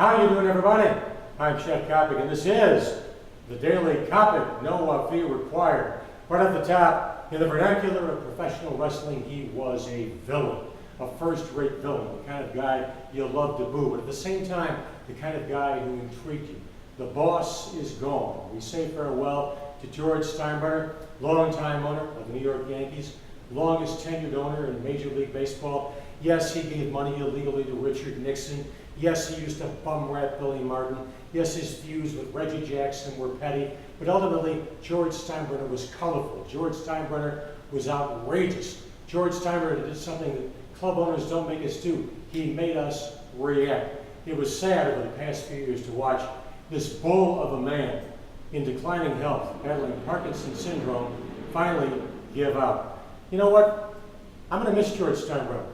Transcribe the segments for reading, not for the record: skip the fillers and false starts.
How you doing, everybody? I'm Daily Coppock, and this is the Daily Coppock. No fee required. Right at the top, in the vernacular of professional wrestling, he was a villain, a first-rate villain, the kind of guy you love to boo, but at the same time, the kind of guy who intrigued you. The boss is gone. We say farewell to George Steinbrenner, longtime owner of the New York Yankees, longest tenured owner in Major League Baseball. Yes, he gave money illegally to Richard Nixon. Yes, he used to bum rat Billy Martin. Yes, his feuds with Reggie Jackson were petty. But ultimately, George Steinbrenner was colorful. George Steinbrenner was outrageous. George Steinbrenner did something that club owners don't make us do. He made us react. It was sad over the past few years to watch this bull of a man in declining health, battling Parkinson's syndrome, finally give up. You know what? I'm going to miss George Steinbrenner.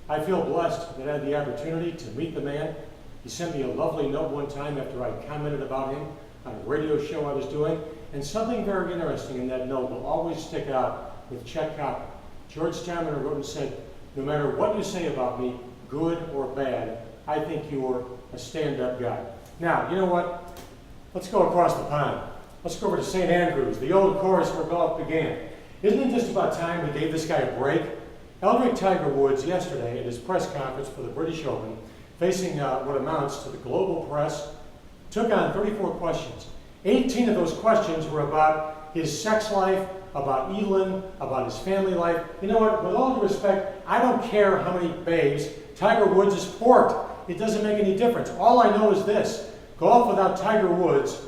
I feel blessed that I had the opportunity to meet the man. He sent me a lovely note one time after I commented about him on a radio show I was doing, and something very interesting in that note will always stick out with Daily Coppock. George Steinbrenner wrote and said, "No matter what you say about me, good or bad, I think you're a stand-up guy." Now, you know what? Let's go across the pond. Let's go over to St. Andrews, the old course where golf began. Isn't it just about time we gave this guy a break? Eldrick Tiger Woods yesterday at his press conference for the British Open, facing what amounts to the global press, took on 34 questions. 18 of those questions were about his sex life, about Evelyn, about his family life. You know what, with all due respect, I don't care how many babes Tiger Woods has porked. It doesn't make any difference. All I know is this: golf without Tiger Woods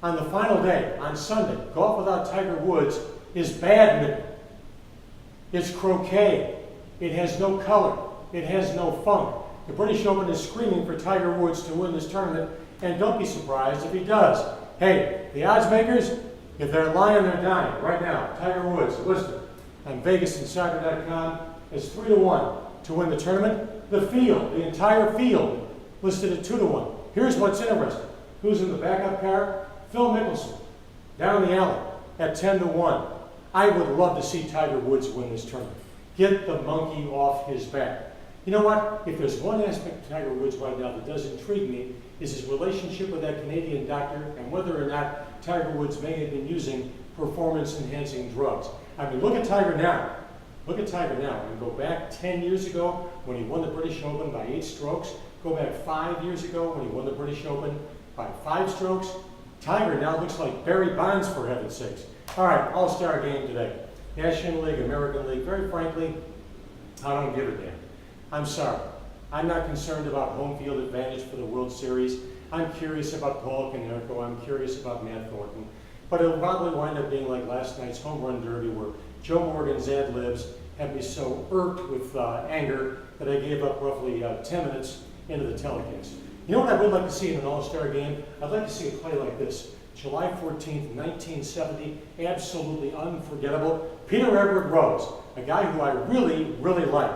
on the final day, on Sunday, golf without Tiger Woods is badminton. It's croquet. It has no color. It has no funk. The British Open is screaming for Tiger Woods to win this tournament, and don't be surprised if he does. Hey, the odds makers, if they're lying, they're dying. Right now, Tiger Woods listed on VegasInsider.com is 3-1 to win the tournament. The field, the entire field, listed at 2-1. Here's what's interesting. Who's in the backup car? Phil Mickelson, down the alley at 10-1. I would love to see Tiger Woods win this tournament. Get the monkey off his back. You know what? If there's one aspect of Tiger Woods right now that does intrigue me, is his relationship with that Canadian doctor and whether or not Tiger Woods may have been using performance-enhancing drugs. I mean, look at Tiger now. Look at Tiger now. And go back 10 years ago when he won the British Open by 8 strokes. Go back 5 years ago when he won the British Open by 5 strokes. Tiger now looks like Barry Bonds, for heaven's sakes. All right, all-star game today. National League, American League. Very frankly, I don't give a damn. I'm sorry. I'm not concerned about home field advantage for the World Series. I'm curious about Paul Konerko. I'm curious about Matt Thornton. But it'll probably wind up being like last night's home run derby where Joe Morgan's ad-libs had me so irked with anger that I gave up roughly 10 minutes into the telecast. You know what I would like to see in an all-star game? I'd like to see a play like this. July 14th, 1970, absolutely unforgettable. Peter Everett Rose, a guy who I really, really like.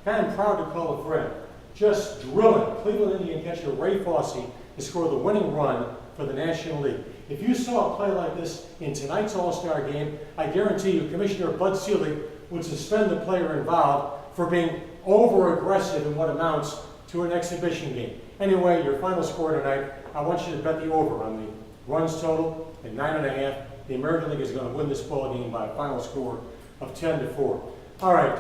Guy I'm proud to call a friend. Just drilling Cleveland Indian catcher Ray Fosse to score the winning run for the National League. If you saw a play like this in tonight's All-Star game, I guarantee you Commissioner Bud Selig would suspend the player involved for being over-aggressive in what amounts to an exhibition game. Anyway, your final score tonight, I want you to bet the over on the runs total at 9.5. The American League is going to win this ball game by a final score of 10-4. All right,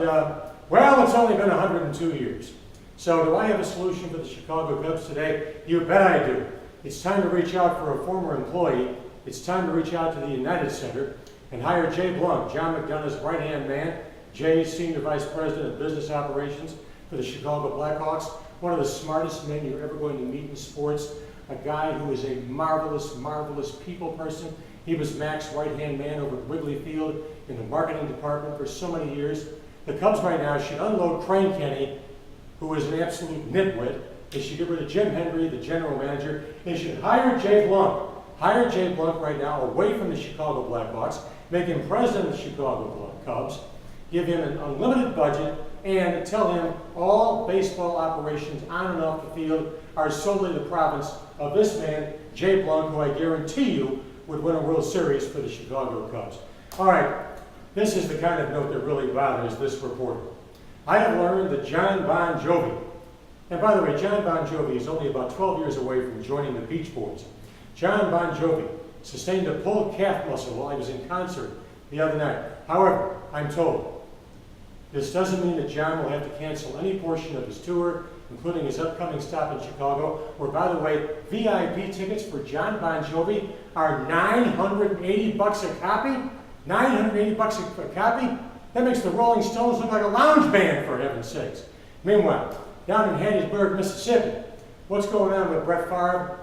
well, it's only been 102 years. So do I have a solution for the Chicago Cubs today? You bet I do. It's time to reach out for a former employee. It's time to reach out to the United Center and hire Jay Blum, John McDonough's right-hand man. Jay is Senior Vice President of Business Operations for the Chicago Blackhawks. One of the smartest men you're ever going to meet in sports. A guy who is a marvelous, marvelous people person. He was Mac's right-hand man over at Wrigley Field in the marketing department for so many years. The Cubs right now should unload Crane Kenny, who is an absolute nitwit. They should get rid of Jim Hendry, the general manager. They should hire Jay Blum. Hire Jay Blum right now away from the Chicago Blackhawks. Make him president of the Chicago Cubs. Give him an unlimited budget and tell him all baseball operations on and off the field are solely the province of this man, Jay Blum, who I guarantee you would win a World Series for the Chicago Cubs. All right, this is the kind of note that really bothers this reporter. I have learned that John Bon Jovi And by the way, John Bon Jovi is only about 12 years away from joining the Beach Boys. John Bon Jovi sustained a pulled calf muscle while he was in concert the other night. However, I'm told this doesn't mean that John will have to cancel any portion of his tour, including his upcoming stop in Chicago, where, by the way, VIP tickets for John Bon Jovi are $980 a copy? $980 a copy? That makes the Rolling Stones look like a lounge band, for heaven's sakes. Meanwhile, down in Hattiesburg, Mississippi, what's going on with Brett Favre?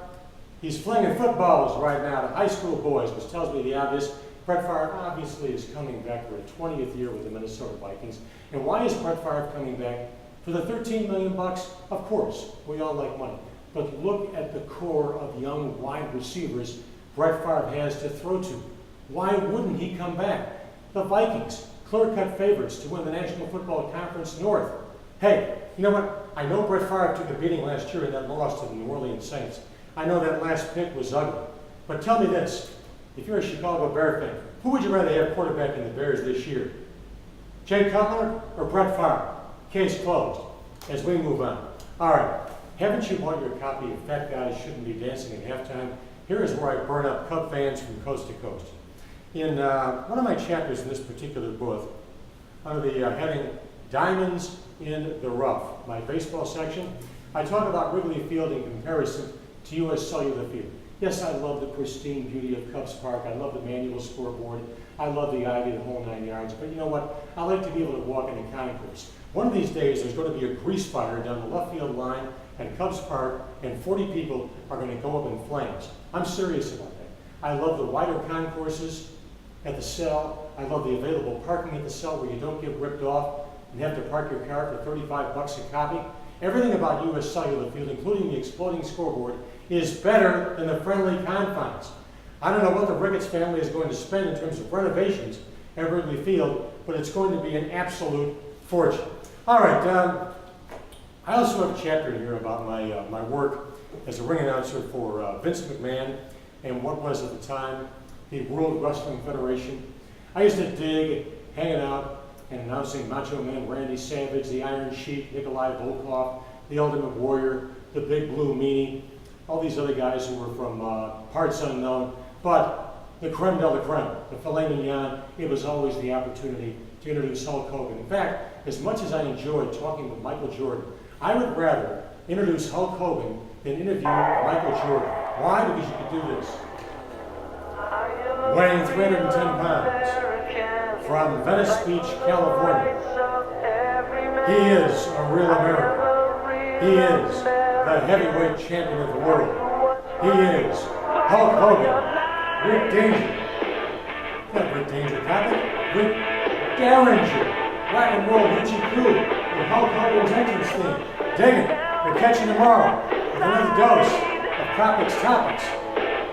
He's flinging footballs right now to high school boys, which tells me the obvious. Brett Favre obviously is coming back for a 20th year with the Minnesota Vikings. And why is Brett Favre coming back? For the $13 million? Of course, we all like money. But look at the core of young wide receivers Brett Favre has to throw to. Why wouldn't he come back? The Vikings, clear-cut favorites to win the National Football Conference North. Hey, you know what? I know Brett Favre took a beating last year in that loss to the New Orleans Saints. I know that last pick was ugly. But tell me this, if you're a Chicago Bear fan, who would you rather have quarterbacking the Bears this year? Jay Cutler or Brett Favre? Case closed. As we move on. All right, haven't you bought your copy of Fat Guys Shouldn't Be Dancing at Halftime? Here is where I burn up Cub fans from coast to coast. In one of my chapters in this particular book, under the heading Diamonds in the Rough, my baseball section, I talk about Wrigley Field in comparison to U.S. Cellular Field. Yes, I love the pristine beauty of Cubs Park. I love the manual scoreboard. I love the ivy, the whole 9 yards. But you know what? I like to be able to walk in a concourse. One of these days, there's going to be a grease fire down the left field line at Cubs Park, and 40 people are going to go up in flames. I'm serious about that. I love the wider concourses at the cell. I love the available parking at the cell where you don't get ripped off and have to park your car for $35 a copy. Everything about U.S. Cellular Field, including the exploding scoreboard, is better than the friendly confines. I don't know what the Ricketts family is going to spend in terms of renovations at Wrigley Field, but it's going to be an absolute fortune. All right, I also have a chapter here about my work as a ring announcer for Vince McMahon and what was at the time the World Wrestling Federation. I used to dig hanging out and announcing Macho Man Randy Savage, the Iron Sheik, Nikolai Volkov, the Ultimate Warrior, the Big Blue Meanie, all these other guys who were from parts unknown. But the creme de la creme, the filet mignon, it was always the opportunity to introduce Hulk Hogan. In fact, as much as I enjoyed talking with Michael Jordan, I would rather introduce Hulk Hogan than interview Michael Jordan. Why? Because you could do this. Weighing 310 pounds, from Venice Beach, California, he is a real American. He is the heavyweight champion of the world. He is Hulk Hogan. Rick Danger. Not Rick Danger, Coppock. Rick Derringer. Rock and roll Hoochie Coo with Hulk Hogan's entrance theme. Dig it. We'll catch you tomorrow with another dose of Coppock's Topics.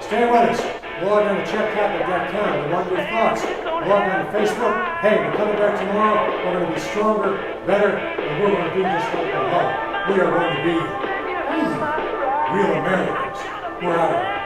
Stay with us. Log on to checkcoppock.com and want your thoughts. Log on to Facebook. Hey, we're coming back tomorrow. We're going to be stronger, better, and we're going to do just like the Hulk. We are going to be real Americans. We're out of here.